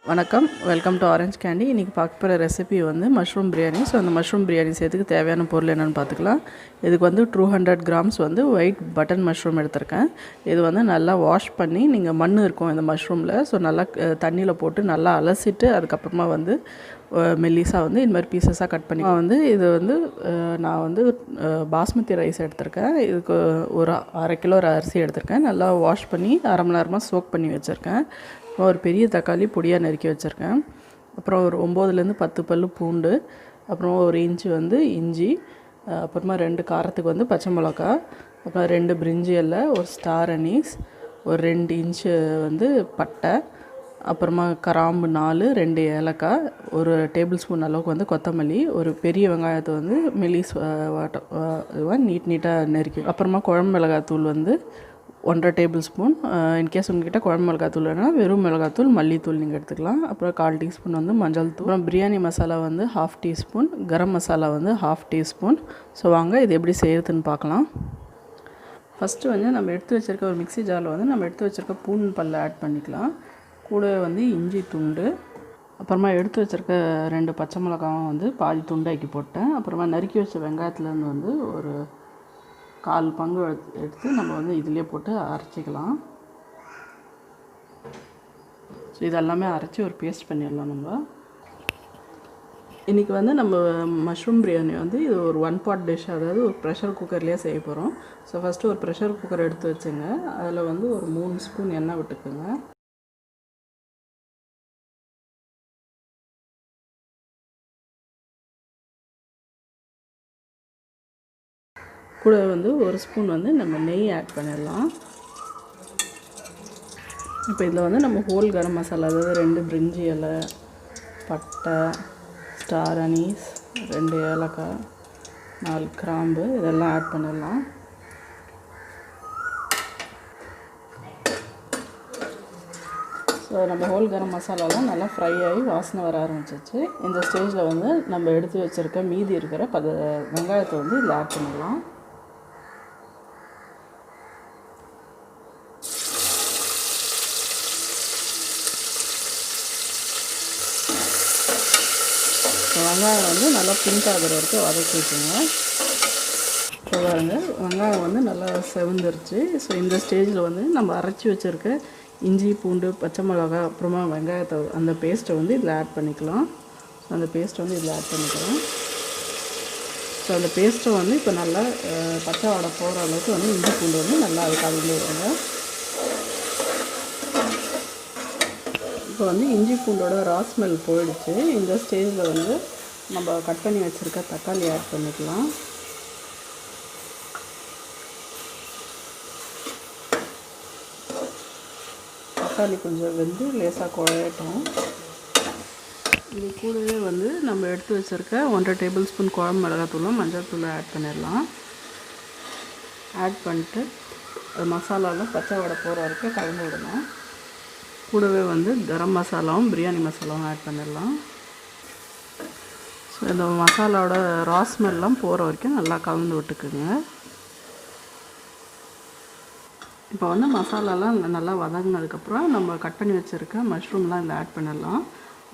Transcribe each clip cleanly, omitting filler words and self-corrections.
வணக்கம், welcome to orange candy. இன்றைக்கி பார்க்க போகிற ரெசிபி வந்து மஷ்ரூம் பிரியாணி. ஸோ அந்த மஷ்ரூம் பிரியாணி செய்யறதுக்கு தேவையான பொருள் என்னென்னு பார்த்துக்கலாம். இதுக்கு வந்து 200 கிராம்ஸ் வந்து ஒயிட் பட்டன் மஷ்ரூம் எடுத்திருக்கேன். இது வந்து நல்லா வாஷ் பண்ணி, நீங்கள் மண் இருக்கும் இந்த மஷ்ரூமில், ஸோ நல்லா தண்ணியில் போட்டு நல்லா அலசிட்டு அதுக்கப்புறமா வந்து மெல்லிஸாக வந்து இந்த மாதிரி பீசஸாக கட் பண்ணி வந்து இது வந்து நான் வந்து பாஸ்மதி ரைஸ் எடுத்திருக்கேன். இதுக்கு ஒரு 1/2 கிலோ அரிசி எடுத்திருக்கேன். நல்லா வாஷ் பண்ணி 1/2 மணி நேரமாக சோக் பண்ணி வச்சுருக்கேன். ஒரு பெரிய தக்காளி பொடியாக நறுக்கி வச்சுருக்கேன். அப்புறம் ஒரு 9லேருந்து 10 பல் பூண்டு, அப்புறம் 1 இன்ச்சு வந்து இஞ்சி, அப்புறமா 2 காரத்துக்கு வந்து பச்சை மிளகா, அப்புறம் 2 பிரிஞ்சி இலை, ஒரு ஸ்டார் அனீஸ், ஒரு 2 இன்ச்சு வந்து பட்டை, அப்புறமா கிராம்பு 4, 2 ஏலக்காய், ஒரு டேபிள் ஸ்பூன் அளவுக்கு வந்து கொத்தமல்லி, ஒரு பெரிய வெங்காயத்தை வந்து மெலிஸ் நீட்டாக நறுக்கி, அப்புறமா குழம்பு மிளகாத்தூள் வந்து 1/2 டேபிள் ஸ்பூன். இன்கேஸ் உங்கள்கிட்ட குழம்பு மிளகாத்தூள் வேணுன்னா வெறும் மிளகாத்தூள், மல்லித்தூள் நீங்கள் எடுத்துக்கலாம். அப்புறம் 1/4 டீஸ்பூன் வந்து மஞ்சள் தூள், அப்புறம் பிரியாணி மசாலா வந்து 1/2 டீஸ்பூன், கரம் மசாலா வந்து 1/2 டீஸ்பூன். ஸோ வாங்க இது எப்படி செய்கிறதுன்னு பார்க்கலாம். ஃபஸ்ட்டு வந்து நம்ம எடுத்து வச்சுருக்க ஒரு மிக்ஸி ஜாரில் வந்து நம்ம எடுத்து வச்சுருக்க பூண்டு பல்லை ஆட் பண்ணிக்கலாம். கூடவே வந்து இஞ்சி துண்டு, அப்புறமா எடுத்து வச்சுருக்க 2 பச்சை மிளகாவும் வந்து பாதி துண்டாக்கி போட்டேன். அப்புறமா நறுக்கி வச்ச வெங்காயத்துலேருந்து வந்து ஒரு 1/4 பங்கு எடுத்து நம்ம வந்து இதிலே போட்டு அரைச்சிக்கலாம். ஸோ இதெல்லாமே அரைச்சி ஒரு பேஸ்ட் பண்ணிடலாம். நம்ம இன்றைக்கி வந்து நம்ம மஷ்ரூம் பிரியாணி வந்து இது ஒரு 1 பாட் டிஷ், அதாவது ஒரு ப்ரெஷர் குக்கர்லேயே செய்ய போகிறோம். ஸோ ஃபஸ்ட்டு ஒரு ப்ரெஷர் குக்கர் எடுத்து வச்சுங்க. அதில் வந்து ஒரு 3 ஸ்பூன் எண்ணெய் விட்டுக்குங்க. கூட வந்து 1 ஸ்பூன் வந்து நம்ம நெய் ஆட் பண்ணிடலாம். இப்போ இதில் வந்து நம்ம ஹோல் கரம் மசாலா, அதாவது 2 பிரிஞ்சி இலை, பட்டை, ஸ்டார் அனீஸ், 2 ஏலக்காய், 4 கிராம்பு இதெல்லாம் ஆட் பண்ணிடலாம். ஸோ நம்ம ஹோல் கரம் மசாலாலாம் நல்லா ஃப்ரை ஆகி வாசனை வர ஆரம்பிச்சிச்சு. இந்த ஸ்டேஜில் வந்து நம்ம எடுத்து வச்சுருக்க மீதி இருக்கிற வெங்காயத்தை வந்து இதில் ஆட் பண்ணிடலாம். வெங்காயம் வந்து நல்லா பிங்க் ஆகிற வரைக்கும் வதக்கி வச்சுங்க. இப்போ பாருங்க வெங்காயம் வந்து நல்லா செவந்துருச்சு. ஸோ இந்த ஸ்டேஜில் வந்து நம்ம அரைச்சி வச்சுருக்க இஞ்சி பூண்டு பச்சை மிளகா அப்புறமா வெங்காயத்தை அந்த பேஸ்ட்டை வந்து இதில் ஆட் பண்ணிக்கலாம். ஸோ அந்த பேஸ்ட்டை வந்து இதில் ஆட் பண்ணிக்கலாம். ஸோ அந்த பேஸ்ட்டை வந்து இப்போ நல்லா பச்சை வாடை போகிற அளவுக்கு வந்து இஞ்சி பூண்டு வந்து நல்லா அது கலந்து விடுங்க. இப்போ வந்து இஞ்சி பூண்டோட ரா ஸ்மெல் போயிடுச்சு. இந்த ஸ்டேஜில் வந்து நம்ம கட் பண்ணி வச்சுருக்க தக்காளி ஆட் பண்ணிக்கலாம். தக்காளி கொஞ்சம் வெந்து லேசாக குழையட்டும். இது கூடவே வந்து நம்ம எடுத்து வச்சுருக்க 1/2 டேபிள் ஸ்பூன் குழம்பு மிளகாத்தூளும் மஞ்சள் தூளும் ஆட் பண்ணிடலாம். ஆட் பண்ணிட்டு அது மசாலாலாம் பச்சை வடை போகிற வரைக்கும் கலந்து விடணும். கூடவே வந்து கரம் மசாலாவும் பிரியாணி மசாலாவும் ஆட் பண்ணிடலாம். ஸோ இந்த மசாலாவோட ரா ஸ்மெல்லாம் போகிற வரைக்கும் நல்லா கலந்து விட்டுக்குங்க. இப்போ வந்து மசாலாலாம் நல்லா வதங்கினதுக்கப்புறம் நம்ம கட் பண்ணி வச்சுருக்க மஷ்ரூம்லாம் இதில் ஆட் பண்ணிடலாம்.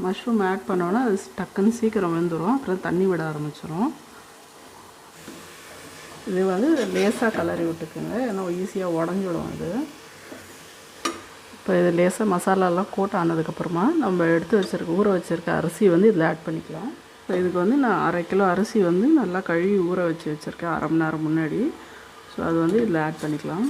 மஷ்ரூம் ஆட் பண்ணோன்னா அது டக்குன்னு சீக்கிரம் வெந்துடும், அப்புறம் தண்ணி விட ஆரம்பிச்சிடும். இது வந்து லேசாக கலரி விட்டுக்குங்க, ஏன்னா ஈஸியாக உடஞ்சிடும் அது. இப்போ இது லேசாக மசாலாலாம் கோட் ஆனதுக்கப்புறமா நம்ம ஊற வச்சுருக்க அரிசி வந்து இதில் ஆட் பண்ணிக்கலாம். ஸோ இதுக்கு வந்து நான் 1/2 கிலோ அரிசி வந்து நல்லா கழுவி ஊற வச்சு வச்சுருக்கேன் 1/2 மணி நேரம் முன்னாடி. ஸோ அது வந்து இதில் ஆட் பண்ணிக்கலாம்.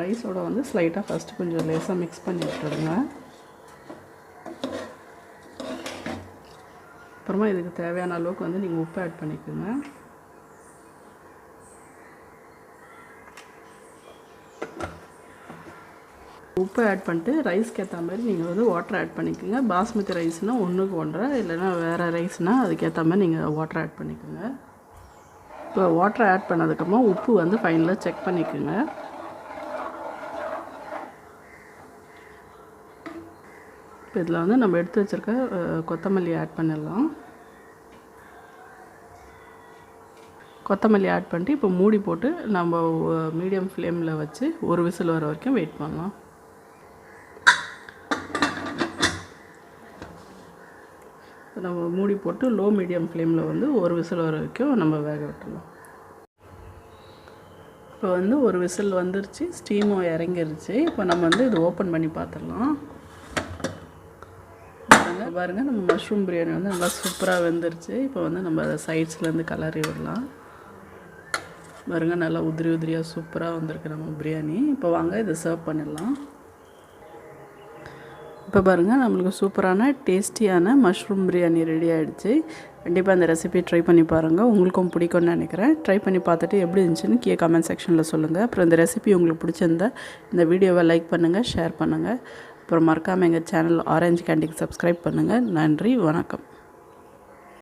ரைஸோட வந்து ஸ்லைட்டாக ஃபஸ்ட்டு கொஞ்சம் லேசாக மிக்ஸ் பண்ணி விட்டுடுங்க. அப்புறமா இதுக்கு தேவையான அளவுக்கு வந்து நீங்கள் உப்பு ஆட் பண்ணிக்கோங்க. உப்பு ஆட் பண்ணிட்டு ரைஸ்க்கு ஏற்ற மாதிரி நீங்கள் வந்து வாட்டர் ஆட் பண்ணிக்கோங்க. பாஸ்மதி ரைஸ்னால் 1க்கு 1.5, இல்லைனா வேறு ரைஸ்னால் அதுக்கேற்ற மாதிரி நீங்கள் வாட்டர் ஆட் பண்ணிக்கோங்க. இப்போ வாட்டர் ஆட் பண்ணதுக்கப்புறமா உப்பு வந்து ஃபைனலாக செக் பண்ணிக்கோங்க. இப்போ இதில் வந்து நம்ம எடுத்து வச்சுருக்க கொத்தமல்லி ஆட் பண்ணிடலாம். கொத்தமல்லி ஆட் பண்ணிட்டு இப்போ மூடி போட்டு நம்ம மீடியம் ஃப்ளேமில் வச்சு ஒரு விசில் வர வரைக்கும் வெயிட் பண்ணலாம். நம்ம மூடி போட்டு லோ மீடியம் ஃப்ளேமில் வந்து ஒரு விசில் வர வரைக்கும் நம்ம வேக விட்டுடலாம். இப்போ வந்து ஒரு விசில் வந்துருச்சு, ஸ்டீமும் இறங்கிருச்சு. இப்போ நம்ம வந்து இது ஓப்பன் பண்ணி பார்த்துடலாம். பாருங்கள் நம்ம மஷ்ரூம் பிரியாணி வந்து நல்லா சூப்பராக வெந்துருச்சு. இப்போ வந்து நம்ம அதை சைட்ஸ்லேருந்து கலரி விடலாம். பாருங்கள் நல்லா உதிரி உதிரியாக சூப்பராக வந்திருக்கு நம்ம பிரியாணி. இப்போ வாங்க இதை சர்வ் பண்ணிடலாம். இப்போ பாருங்கள் நம்மளுக்கு சூப்பரான டேஸ்டியான மஷ்ரூம் பிரியாணி ரெடி ஆகிடுச்சு. கண்டிப்பாக அந்த ரெசிபி ட்ரை பண்ணி பாருங்கள், உங்களுக்கும் பிடிக்கும்னு நினைக்கிறேன். ட்ரை பண்ணி பார்த்துட்டு எப்படி இருந்துச்சுன்னு கீழே கமெண்ட் செக்ஷனில் சொல்லுங்கள். அப்புறம் இந்த ரெசிபி உங்களுக்கு பிடிச்சிருந்தா இந்த வீடியோவை லைக் பண்ணுங்கள், ஷேர் பண்ணுங்கள். அப்புறம் மறக்காமல் எங்கள் சேனல் ஆரஞ்சு கேண்டிக்கு சப்ஸ்கிரைப் பண்ணுங்கள். நன்றி, வணக்கம்.